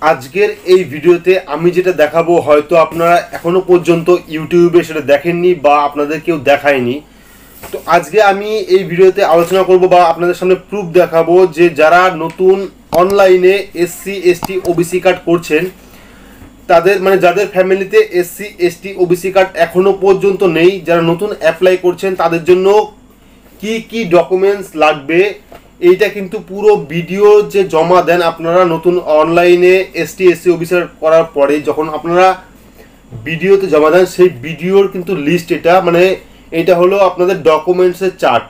আজকের এই ভিডিওতে আমি যেটা দেখাবো হয়তো আপনারা এখনো পর্যন্ত ইউটিউবে সেটা দেখেননি বা আপনাদের কেউ দেখায়নি। তো আজকে আমি এই ভিডিওতে আলোচনা করব বা আপনাদের সামনে প্রুফ দেখাবো যে যারা নতুন অনলাইনে এসসি এসটি ওবিসি কার্ড করছেন তাদের মানে যাদের ফ্যামিলিতে এসসি এসটি ওবিসি কার্ড এখনো পর্যন্ত নেই, যারা নতুন অ্যাপ্লাই করছেন তাদের জন্য কি কি ডকুমেন্টস লাগবে এইটা কিন্তু পুরো ভিডিও যে জমা দেন আপনারা নতুন অনলাইনে এসটি এসসি ওবিসি করার পরে যখন আপনারা ভিডিওতে জমা দেন সেই ভিডিওর কিন্তু লিস্ট এটা মানে এটা হলো আপনাদের ডকুমেন্টসের চার্ট,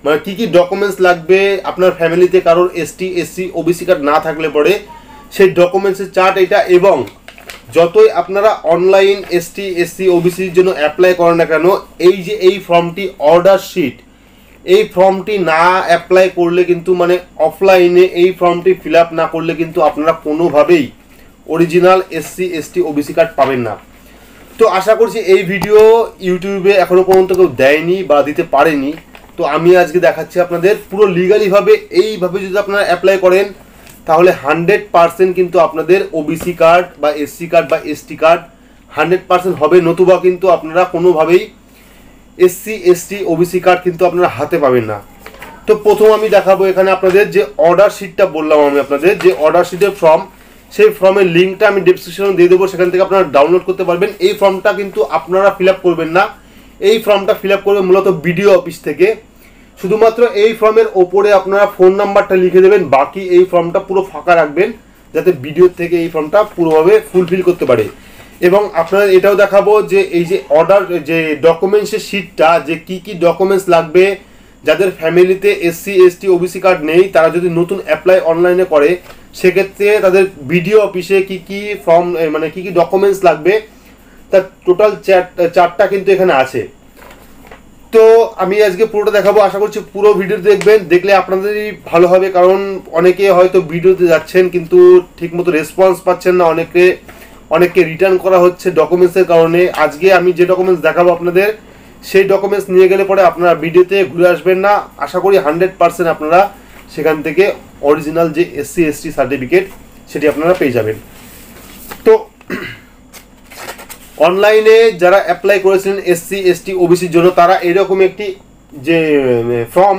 মানে কি কি ডকুমেন্টস লাগবে আপনার ফ্যামিলিতে কারোর এসটি এসসি ওবিসি কার্ড না থাকলে পরে সেই ডকুমেন্টসের চার্ট এটা। এবং যতই আপনারা অনলাইন এসটি এসসি ওবিসির জন্য অ্যাপ্লাই করেন না কেন এই যে এই ফর্মটি অর্ডার শিট, এই ফর্মটি না অ্যাপ্লাই করলে কিন্তু মানে অফলাইনে এই ফর্মটি ফিল আপ না করলে কিন্তু আপনারা কোনোভাবেই original SC ST OBC card পাবেন না। তো আশা করছি এই ভিডিও ইউটিউবে এখনো পর্যন্ত কেউ দেয়নি বা দিতে পারেনি, তো আমি আজকে দেখাচ্ছি আপনাদের পুরো লিগালিভাবে। এইভাবে যদি আপনারা অ্যাপ্লাই করেন তাহলে 100% কিন্তু আপনাদের ওবিসি কার্ড বা এসসি কার্ড বা এসটি কার্ড 100% হবে, নতুবা কিন্তু আপনারা কোনোভাবেই এসসি এসটি ওবিসি কার্ড কিন্তু আপনারা হাতে পাবেন না। তো প্রথম আমি দেখাবো এখানে আপনাদের যে অর্ডার শিটটা বললাম আমি আপনাদের যে অর্ডার শিটের ফর্ম, সেই ফর্মের লিঙ্কটা আমি ডেসক্রিপশনে দিয়ে দেবো, সেখান থেকে আপনারা ডাউনলোড করতে পারবেন। এই ফর্মটা কিন্তু আপনারা ফিল আপ করবেন না, এই ফর্মটা ফিল আপ করবেন মূলত বিডিও অফিস থেকে। শুধুমাত্র এই ফর্মের ওপরে আপনারা ফোন নাম্বারটা লিখে দেবেন, বাকি এই ফর্মটা পুরো ফাঁকা রাখবেন যাতে ভিডিও থেকে এই ফর্মটা পুরোভাবে ফুলফিল করতে পারে। এবং আপনারা এটাও দেখাবো যে এই যে অর্ডার যে ডকুমেন্টসের শিটটা যে কি কি ডকুমেন্টস লাগবে যাদের ফ্যামিলিতে এসসি এসটি ওবিসি কার্ড নেই তারা যদি নতুন অ্যাপ্লাই অনলাইনে করে সেক্ষেত্রে তাদের ভিডিও অফিসে কি কি ফর্ম মানে কি কি ডকুমেন্টস লাগবে তার টোটাল চার্টটা কিন্তু এখানে আছে। তো আমি আজকে পুরোটা দেখাবো, আশা করছি পুরো ভিডিও দেখবেন, দেখলে আপনাদেরই ভালো হবে। কারণ অনেকে হয়তো ভিডিওতে যাচ্ছেন কিন্তু ঠিকমতো রেসপন্স পাচ্ছেন না, অনেককে রিটার্ন করা হচ্ছে ডকুমেন্টসের কারণে। আজকে আমি যে ডকুমেন্টস দেখাবো আপনাদের সেই ডকুমেন্টস নিয়ে গেলে পরে আপনারা ভিডিওতে ঘুরে আসবেন না। আশা করি 100% আপনারা সেখান থেকে অরিজিনাল যে এসসি এসটি সার্টিফিকেট সেটি আপনারা পেয়ে যাবেন। তো অনলাইনে যারা অ্যাপ্লাই করেছিলেন এসসি এসটি ওবিসির জন্য তারা এরকম একটি যে ফর্ম,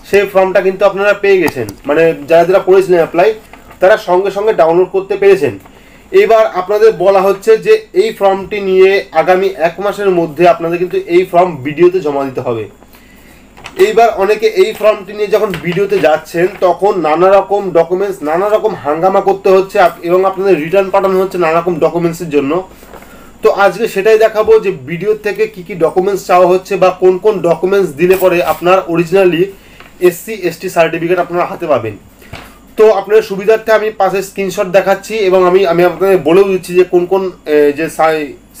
সেই ফর্মটা কিন্তু আপনারা পেয়ে গেছেন, মানে যারা যারা করেছিলেন অ্যাপ্লাই তারা সঙ্গে সঙ্গে ডাউনলোড করতে পেরেছেন। এবার আপনাদের বলা হচ্ছে যে এই ফর্মটি নিয়ে আগামী 1 মাসের মধ্যে আপনাদের কিন্তু এই ফর্ম ভিডিওতে জমা দিতে হবে। এইবার অনেকে এই ফর্মটি নিয়ে যখন ভিডিওতে যাচ্ছেন তখন নানা রকম ডকুমেন্টস নানা রকম হাঙ্গামা করতে হচ্ছে এবং আপনাদের রিটার্ন পাঠানো হচ্ছে নানা রকম ডকুমেন্টসের জন্য। তো আজকে সেটাই দেখাবো যে ভিডিও থেকে কি কি ডকুমেন্টস চাওয়া হচ্ছে বা কোন কোন ডকুমেন্টস দিলে পরে আপনার অরিজিনালি এসসি এসটি সার্টিফিকেট আপনারা হাতে পাবেন। তো আপনার সুবিধার্থে আমি পাশে স্ক্রিনশট দেখাচ্ছি এবং আমি আপনাদের বলেও দিচ্ছি যে কোন কোন যে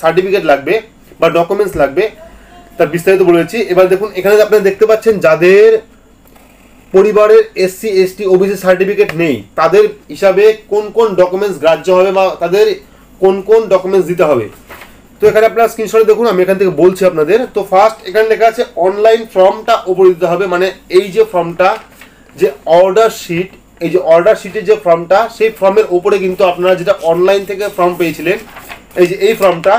সার্টিফিকেট লাগবে বা ডকুমেন্টস লাগবে তার বিস্তারিত বলেছি। এবার দেখুন এখানে আপনারা দেখতে পাচ্ছেন যাদের পরিবারের এসসি এসটি ওবিসি সার্টিফিকেট নেই তাদের হিসাবে কোন কোন ডকুমেন্টস গ্রাহ্য হবে বা তাদের কোন কোন ডকুমেন্টস দিতে হবে। তো এখানে আপনারা স্ক্রিনশটে দেখুন, আমি এখান থেকে বলছি আপনাদের। তো ফার্স্ট এখানে লেখা আছে অনলাইন ফর্মটা ওপরে দিতে হবে, মানে এই যে ফর্মটা যে অর্ডার শিট, এই যে অর্ডার শিটের যে ফর্মটা সেই ফর্মের ওপরে কিন্তু আপনারা যেটা অনলাইন থেকে ফর্ম পেয়েছিলেন এই যে এই ফর্মটা,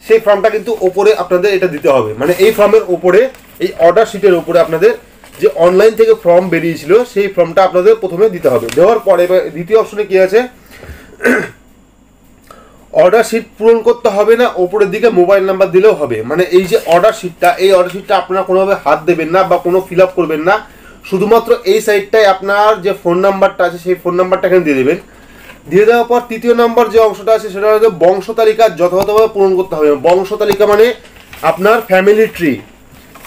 সেই ফর্মটা কিন্তু ওপরে আপনাদের এটা দিতে হবে, মানে এই ফর্মের ওপরে এই অর্ডার শিটের ওপরে আপনাদের যে অনলাইন থেকে ফর্ম বেরিয়েছিল সেই ফর্মটা আপনাদের প্রথমে দিতে হবে। দেওয়ার পরে এবার দ্বিতীয় অপশনে কি আছে অর্ডার শিট পূরণ করতে হবে না, ওপরের দিকে মোবাইল নাম্বার দিলেও হবে। মানে এই যে অর্ডার শিটটা এই অর্ডার শিটটা আপনারা কোনোভাবে হাত দেবেন না বা কোনো ফিল আপ করবেন না, শুধুমাত্র এই সাইডটায় আপনার যে ফোন নাম্বারটা আছে সেই ফোন নাম্বারটা এখানে দিয়ে দেবেন। দিয়ে দেওয়ার পর তৃতীয় নম্বর যে অংশটা আছে সেটা হচ্ছে বংশ তালিকা যথাযথভাবে পূরণ করতে হবে। বংশ তালিকা মানে আপনার ফ্যামিলি ট্রি,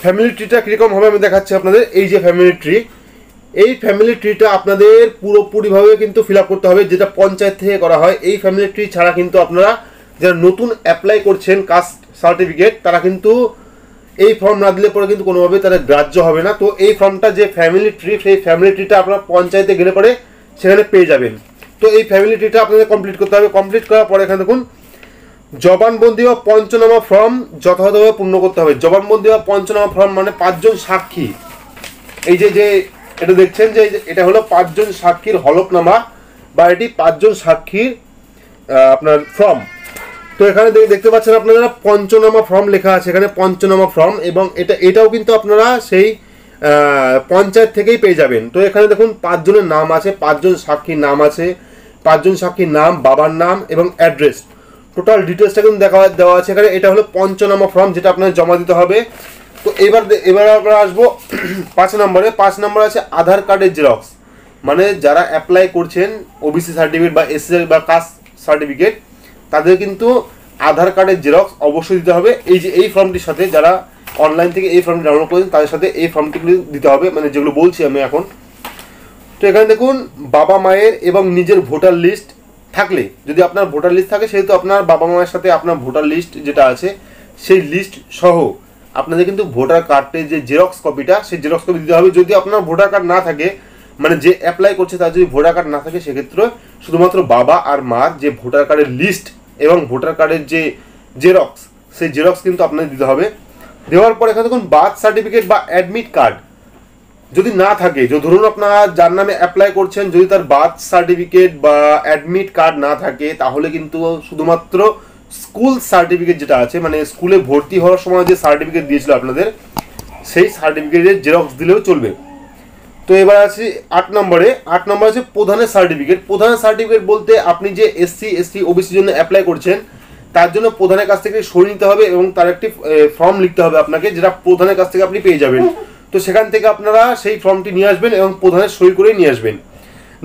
ফ্যামিলি ট্রিটা কীরকম হবে আমি দেখাচ্ছি আপনাদের। এই যে ফ্যামিলি ট্রি, এই ফ্যামিলি ট্রিটা আপনাদের পুরোপুরিভাবে কিন্তু ফিল আপ করতে হবে, যেটা পঞ্চায়েত থেকে করা হয়। এই ফ্যামিলি ট্রি ছাড়া কিন্তু আপনারা যারা নতুন অ্যাপ্লাই করছেন কাস্ট সার্টিফিকেট তারা কিন্তু এই ফর্ম না দিলে পরে কিন্তু কোনোভাবে তারা গ্রাহ্য হবে না। তো এই ফর্মটা যে ফ্যামিলি ট্রি সেই ফ্যামিলি ট্রিটা আপনারা পঞ্চায়েতে গেলে পরে সেখানে পেয়ে যাবেন। তো এই ফ্যামিলি ট্রিটা আপনাদের কমপ্লিট করতে হবে। কমপ্লিট করার পরে এখানে দেখুন জবানবন্দি বা পঞ্চনামা ফর্ম যথাযথভাবে পূর্ণ করতে হবে। জবানবন্দি বা পঞ্চনামা ফর্ম মানে 5 জন সাক্ষী, এই যে এটা দেখছেন যে এটা হলো 5 জন সাক্ষীর হলফনামা বা এটি 5 জন সাক্ষীর আপনার ফর্ম। তো এখানে দেখতে পাচ্ছেন আপনারা পঞ্চনামা ফর্ম লেখা আছে, এখানে পঞ্চনামা ফর্ম, এবং এটাও কিন্তু আপনারা সেই পঞ্চায়েত থেকেই পেয়ে যাবেন। তো এখানে দেখুন 5 জনের নাম আছে, 5 জন সাক্ষীর নাম আছে, 5 জন সাক্ষীর নাম, বাবার নাম এবং অ্যাড্রেস, টোটাল ডিটেলসটা কিন্তু দেওয়া আছে এখানে। এটা হলো পঞ্চনামা ফর্ম, যেটা আপনার জমা দিতে হবে। তো এবার আমরা আসবো 5 নম্বরে। 5 নম্বর আছে আধার কার্ডের জেরক্স। মানে যারা অ্যাপ্লাই করছেন ওবিসি সার্টিফিকেট বা এসসি বা কাস্ট সার্টিফিকেট, তাদের কিন্তু আধার কার্ডের জেরক্স অবশ্যই দিতে হবে। এই ফর্মটির সাথে, যারা অনলাইন থেকে এই ফর্মটি ডাউনলোড করেন তাদের সাথে এই ফর্মটিগুলি দিতে হবে, মানে যেগুলো বলছি আমি এখন। তো এখানে দেখুন বাবা মায়ের এবং নিজের ভোটার লিস্ট থাকলে, যদি আপনার ভোটার লিস্ট থাকে সেহেতু আপনার বাবা মায়ের সাথে আপনার ভোটার লিস্ট যেটা আছে সেই লিস্ট সহ আপনাদের কিন্তু ভোটার কার্ডের যে জেরক্স কপিটা, সেই জেরক্স কপি দিতে হবে। যদি আপনার ভোটার কার্ড না থাকে, মানে যে অ্যাপ্লাই করছে তার যদি ভোটার কার্ড না থাকে, সেক্ষেত্রে শুধুমাত্র বাবা আর মার যে ভোটার কার্ডের লিস্ট এবং ভোটার কার্ডের যে জেরক্স, সেই জেরক্স কিন্তু আপনাদের দিতে হবে। দেওয়ার পর এখানে দেখুন বার্থ সার্টিফিকেট বা অ্যাডমিট কার্ড যদি না থাকে, যে ধরুন আপনারা যার নামে অ্যাপ্লাই করছেন যদি তার বার্থ সার্টিফিকেট বা অ্যাডমিট কার্ড না থাকে, তাহলে কিন্তু শুধুমাত্র স্কুল সার্টিফিকেট যেটা আছে, মানে স্কুলে ভর্তি হওয়ার সময় যে সার্টিফিকেট দিয়েছিল আপনাদের, সেই সার্টিফিকেটের জেরক্স দিলেও চলবে। তো এবার আছি 8 নম্বরে। 8 নম্বর আছে প্রধানের সার্টিফিকেট। প্রধানের সার্টিফিকেট বলতে আপনি যে এসসি এসটি ওবিসির জন্য অ্যাপ্লাই করছেন, তার জন্য প্রধানের কাছ থেকে সই নিতে হবে এবং তার একটি ফর্ম লিখতে হবে আপনাকে, যেটা প্রধানের কাছ থেকে আপনি পেয়ে যাবেন। তো সেখান থেকে আপনারা সেই ফর্মটি নিয়ে আসবেন এবং প্রধানের সই করে নিয়ে আসবেন।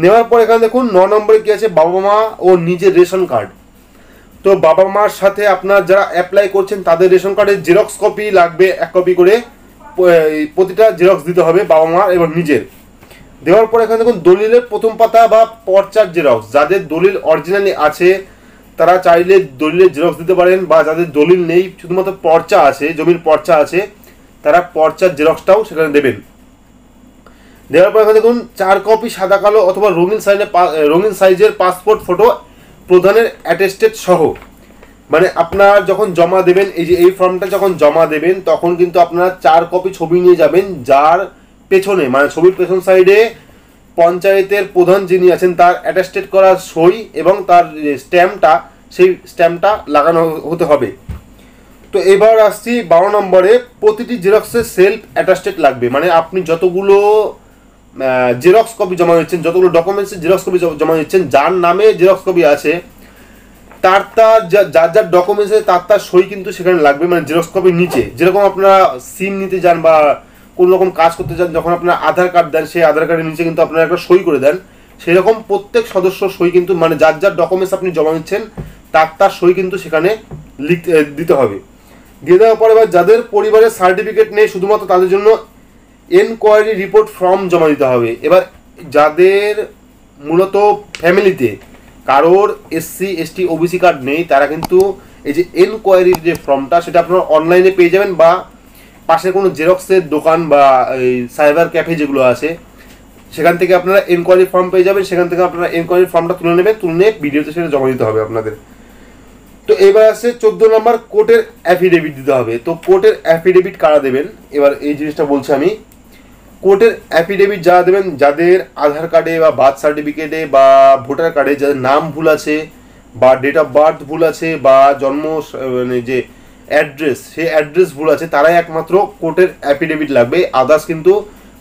নেওয়ার পর এখানে দেখুন 9 নম্বরে কি আছে, বাবা মা ও নিজের রেশন কার্ড। তো বাবা মার সাথে আপনার যারা অ্যাপ্লাই করছেন তাদের রেশন কার্ডের জেরক্স কপি লাগবে, 1 কপি করে প্রতিটা জেরক্স দিতে হবে বাবা মা এবং নিজের। দেওয়ার পর এখানে দেখুন দলিলের প্রথম পাতা বা পর্চার জেরক্স। যাদের দলিল অরিজিনালি আছে তারা চাইলে দলিলের জেরক্স দিতে পারেন, বা যাদের দলিল নেই শুধুমাত্র পর্চা আছে, জমির পর্চা আছে, তারা পর্চার জেরক্সটাও সেখানে দেবেন। দেওয়ার পর এখানে দেখুন 4 কপি সাদা কালো অথবা রঙিন সাইজের পাসপোর্ট ফটো প্রধানের অ্যাটেস্টেড সহ। মানে আপনার যখন জমা দেবেন, এই ফর্মটা যখন জমা দেবেন, তখন কিন্তু আপনারা 4 কপি ছবি নিয়ে যাবেন, যার পেছনে মানে ছবির পেছন সাইডে পঞ্চায়েতের প্রধান যিনি আছেন তার অ্যাটেস্টেড করা সই এবং তার স্ট্যাম্পটা, সেই স্ট্যাম্পটা লাগানো হতে হবে। তো এবার আসছি 12 নম্বরে। প্রতিটি জেরক্সের সেলফ অ্যাটেস্টেড লাগবে। মানে আপনি যতগুলো জেরক্স কপি জমা দিচ্ছেন, যতগুলো ডকুমেন্টসের জেরক্স কপি জমা দিচ্ছেন, যার নামে জেরক্স কপি আছে তার যার ডকুমেন্টস আছে তার সই কিন্তু সেখানে লাগবে। মানে জেরক্স কপির নিচে, যেরকম আপনারা সিম নিতে যান বা কোনো রকম কাজ করতে চান, যখন আপনারা আধার কার্ড দেন, সেই আধার কার্ডের নিচে কিন্তু আপনারা একটা সই করে দেন, সেরকম প্রত্যেক সদস্য সই কিন্তু, মানে যার ডকুমেন্টস আপনি জমা দিচ্ছেন তার সই কিন্তু সেখানে দিতে হবে। দিয়ে দেওয়ার পরে এবার যাদের পরিবারের সার্টিফিকেট নেই, শুধুমাত্র তাদের জন্য এনকোয়ারি রিপোর্ট ফর্ম জমা দিতে হবে। এবার যাদের মূলত ফ্যামিলিতে কারোর এসসি এসটি ওবিসি কার্ড নেই, তারা কিন্তু এই যে এনকোয়ারির যে ফর্মটা, সেটা আপনারা অনলাইনে পেয়ে যাবেন, বা পাশে কোনো জেরক্সের দোকান বা এই সাইবার ক্যাফে যেগুলো আছে সেখান থেকে আপনারা এনকোয়ারি ফর্ম পেয়ে যাবেন। সেখান থেকে আপনারা এনকোয়ারি ফর্মটা তুলে নেবেন, তুলে নিয়ে ভিডিওতে সেটা জমা দিতে হবে আপনাদের। তো এবার আছে 14 নম্বর, কোর্টের অ্যাফিডেভিট দিতে হবে। তো কোর্টের অ্যাফিডেভিট কারা দেবেন, এবার এই জিনিসটা বলছি আমি। কোর্টের অ্যাফিডেভিট যারা দেবেন, যাদের আধার কার্ডে বা বার্থ সার্টিফিকেটে বা ভোটার কার্ডে যাদের নাম ভুল আছে বা ডেট অফ বার্থ ভুল আছে বা জন্ম মানে যে অ্যাড্রেস, সেই অ্যাড্রেস ভুল আছে, তারাই একমাত্র কোর্টের অ্যাফিডেভিট লাগবে। আদার্স কিন্তু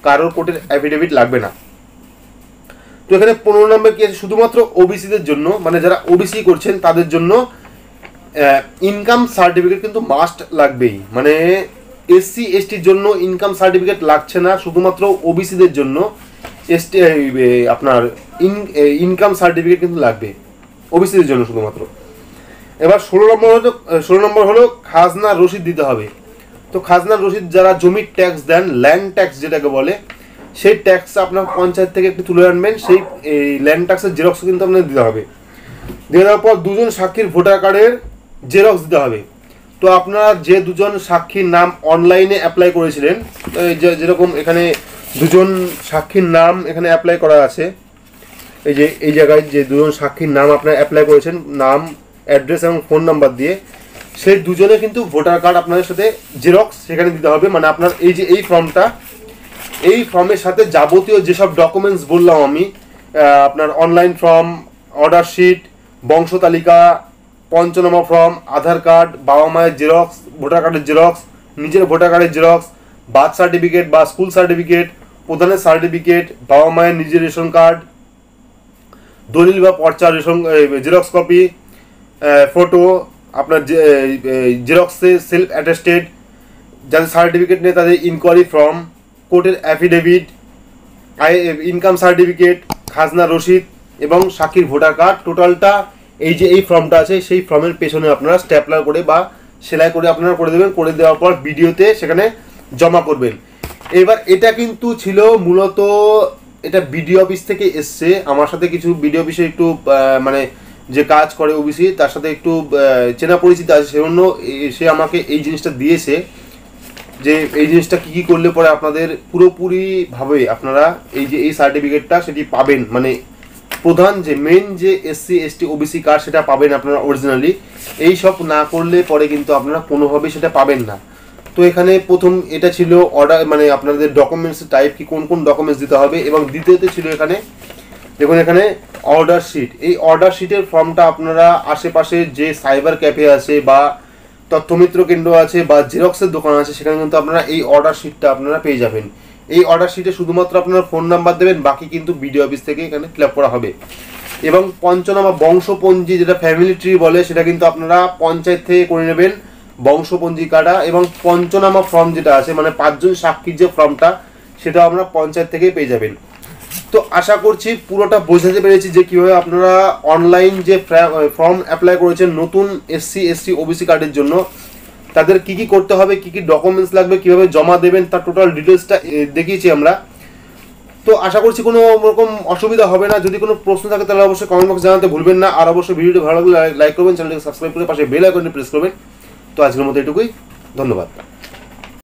কারোর কোর্টের অ্যাফিডেভিট লাগবে না। তো এখানে 15 নম্বর কি আছে, শুধুমাত্র ওবিসিদের জন্য, মানে যারা ওবিসি করছেন তাদের জন্য ইনকাম সার্টিফিকেট কিন্তু মাস্ট লাগবেই। মানে এসসি এসটির জন্য ইনকাম সার্টিফিকেট লাগছে না, শুধুমাত্র ওবিসিদের জন্য এসটি আপনার ইনকাম সার্টিফিকেট কিন্তু লাগবে ওবিসিদের জন্য শুধুমাত্র। এবার 16 নম্বর হলো খাজনা রসিদ দিতে হবে। তো খাজনা রসিদ যারা জমির ট্যাক্স দেন, ল্যান্ড ট্যাক্স যেটাকে বলে, সেই ট্যাক্স আপনার পঞ্চায়েত থেকে একটু তুলে আনবেন, সেই ল্যান্ড ট্যাক্সের জেরক্স কিন্তু আপনাদের দিতে হবে। দিয়ে দেওয়ার পর 2 জন সাক্ষীর ভোটার কার্ডের জেরক্স দিতে হবে। তো আপনারা যে 2 জন সাক্ষীর নাম অনলাইনে অ্যাপ্লাই করেছিলেন, যেরকম এখানে 2 জন সাক্ষীর নাম এখানে অ্যাপ্লাই করা আছে, এই যে এই জায়গায় যে 2 জন সাক্ষীর নাম আপনারা অ্যাপ্লাই করেছেন, নাম, অ্যাড্রেস এবং ফোন নাম্বার দিয়ে, সেই 2 জনের কিন্তু ভোটার কার্ড আপনাদের সাথে জেরক্স সেখানে দিতে হবে। মানে আপনার এই যে এই ফর্মটা, এই ফর্মের সাথে যাবতীয় যেসব ডকুমেন্টস বললাম আমি, আপনার অনলাইন ফর্ম, অর্ডার শিট, বংশ তালিকা, পঞ্চনামা ফর্ম, আধার কার্ড, বাবা মায়ের জেরক্স, ভোটার কার্ডের জেরক্স, নিজের ভোটার কার্ডের জেরক্স, বার্থ সার্টিফিকেট বা স্কুল সার্টিফিকেট, প্রধানের সার্টিফিকেট, বাবা মায়ের নিজের রেশন কার্ড, দলিল বা পর্চা, রেশন জেরক্স কপি, ফটো, আপনার জেরক্সে সেলফ অ্যাটেস্টেড, যাদের সার্টিফিকেট নেই তাদের ইনকোয়ারি ফর্ম, কোর্টের অ্যাফিডেভিট, ইনকাম সার্টিফিকেট, খাজনা রসিদ এবং সাক্ষীর ভোটার কার্ড। টোটালটা এই যে এই ফর্মটা আছে সেই ফর্মের পেছনে আপনারা স্ট্যাপলার করে বা সেলাই করে আপনারা করে দেবেন। করে দেওয়ার পর ভিডিওতে সেখানে জমা করবেন। এবার এটা কিন্তু ছিল মূলত এটা বিডিও অফিস থেকে এসছে। আমার সাথে কিছু বিডিও অফিসে একটু মানে যে কাজ করে ওবিসি তার সাথে একটু চেনা পরিচিত আছে, সেজন্য সে আমাকে এই জিনিসটা দিয়েছে যে এই জিনিসটা কী কী করলে পরে আপনাদের পুরোপুরিভাবে আপনারা এই যে এই সার্টিফিকেটটা সেটি পাবেন, মানে প্রধান যে মেন যে এসসি এসটি ওবিসি কার্ড সেটা পাবেন আপনারা অরিজিনালি। এই সব না করলে পরে কিন্তু আপনারা কোনোভাবেই সেটা পাবেন না। তো এখানে প্রথম এটা ছিল অর্ডার, মানে আপনাদের ডকুমেন্টস টাইপ কি কোন কোন ডকুমেন্টস দিতে হবে, এবং দ্বিতীয়তে ছিল এখানে দেখুন এখানে অর্ডার শিট। এই অর্ডার শিটের ফর্মটা আপনারা আশেপাশে যে সাইবার ক্যাফে আছে বা তথ্যমিত্র কেন্দ্র আছে বা জেরক্সের দোকান আছে সেখানে কিন্তু আপনারা এই অর্ডার শিটটা আপনারা পেয়ে যাবেন। এই অর্ডার শিটে শুধুমাত্র আপনারা ফোন নাম্বার দেবেন, বাকি কিন্তু বিডিও অফিস থেকে এখানে ফিল আপ করা হবে। এবং পঞ্চনামা বংশপঞ্জি যেটা ফ্যামিলি ট্রি বলে সেটা কিন্তু আপনারা পঞ্চায়েত থেকে করে নেবেন বংশপঞ্জি কাটা। এবং পঞ্চনামা ফর্ম যেটা আছে মানে 5 জন সাক্ষীর যে ফর্মটা সেটা আপনারা পঞ্চায়েত থেকে পেয়ে যাবেন। তো আশা করছি পুরোটা বোঝাতে পেরেছি যে কীভাবে আপনারা অনলাইন যে ফর্ম অ্যাপ্লাই করেছেন নতুন এসসি এসটি ওবিসি কার্ডের জন্য তাদের কি কি করতে হবে, কি কি ডকুমেন্টস লাগবে, কিভাবে জমা দেবেন তার টোটাল ডিটেলসটা দেখিয়েছি আমরা। তো আশা করছি কোনো রকম অসুবিধা হবে না। যদি কোনো প্রশ্ন থাকে তাহলে অবশ্যই কমেন্ট বক্সে জানাতে ভুলবেন না। আর অবশ্যই ভিডিওটি ভালো লাগলে লাইক করবেন, চ্যানেলটিকে সাবস্ক্রাইব করে পাশে বেল আইকনটি প্রেস করবেন। তো আজকের মতো এটুকুই, ধন্যবাদ।